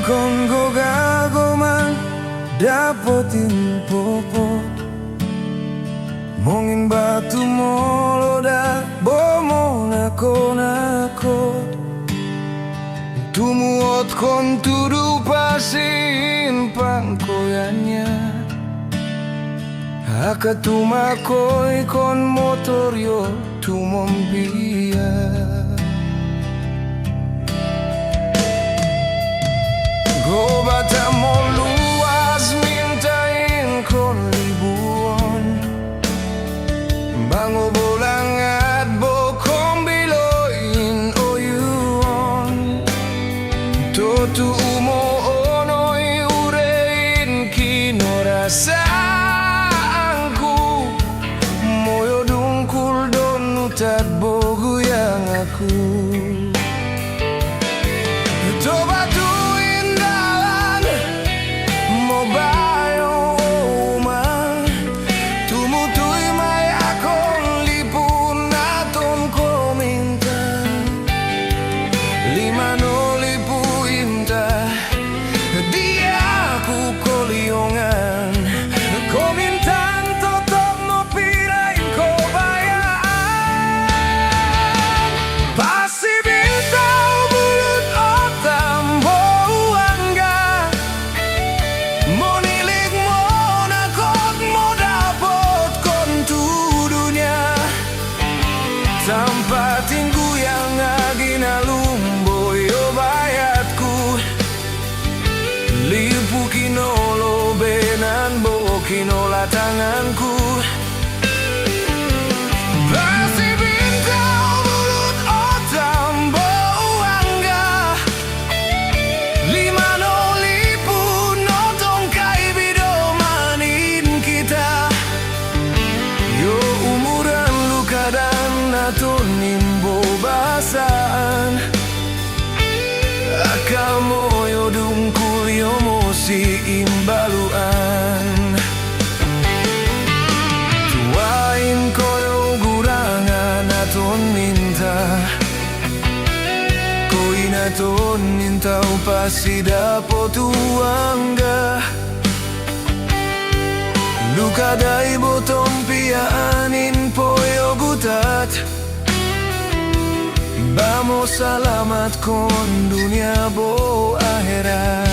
kon go gagoman dapotin popot mongin batu moloda bomo nakon tumuot kon tudu pasin pangkoyannya akatumakoi kon motor yo tumompia go bata mo luas mintain kon libuan bango bolangat bokom biloin oyuon totu umo onoi urein kinorasaanku moyo dungkul don utat bogu yang aku coba tuin dalan mo bayo uma tumutui may akong lipun naton ko minta limano lipu inta di aku koliongan ko mintan totok mo pirain ko bayaan pasti bintang bulut otam boangga monilik mo nakot mo dapot kontudunya tanpa tinggu yang aginalumboyo bayatku lipu kinolo benan bo kinola tanganku pasti bintang bulut otam boangga limano lipu notong kai bidomanin kita yo umuran luka dan natunin bobasaan akamoyo dungkul yo mosi imbaluan tuain koyo gurangan aton minta koin aton minta upasi dapot uangga luka dai botong pianin poyo gutat vamos salamat kon dunia bo akhirat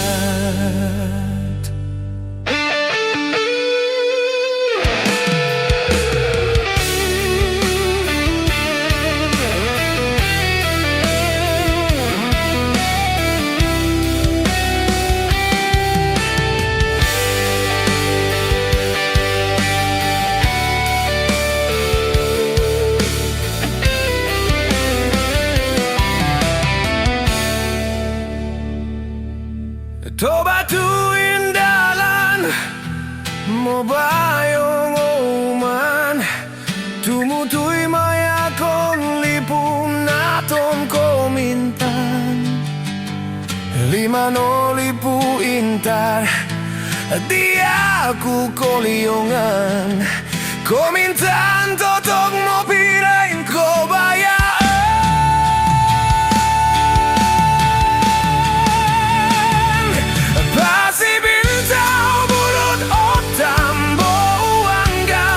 toba tuin dalan mo bayong uman tumutui maya kon lipun naton ko mintan limano lipu intar di aku koliongan ko mintan totok mo pirain ko bayaan pasti bintang bulut otam boangga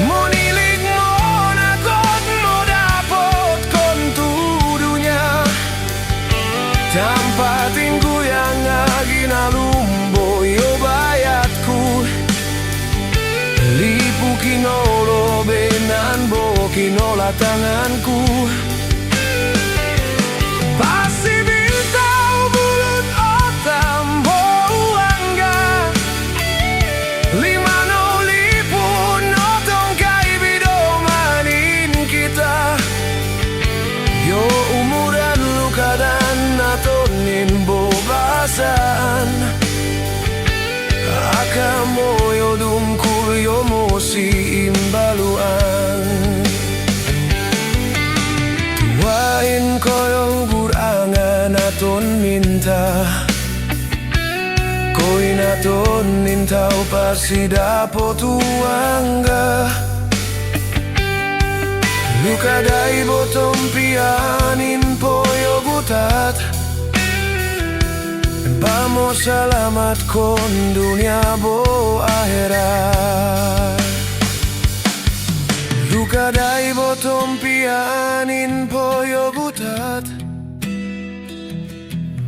monilik mo nakot mo dapot kontudunya tanpa tinggu yang aginalumboyo bayatku lipu kinolo benan bo kinola tanganku pasti bintang bulut otam boangga limano lipu notong kai bidomanin kita yo umuran luka dan natonin bobasaan akamoyo dungkul yo mosi imbaluan tuain koyong gurangan aton minta koin aton minta upasi dapot uangga luka dai botong pianin poyo gutat Vamos salamat kon dunia bo akhirat. Luka dai botom pianin poyo butat.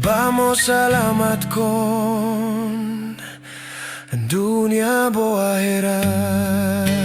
Vamos salamat kon dunia bo akhirat.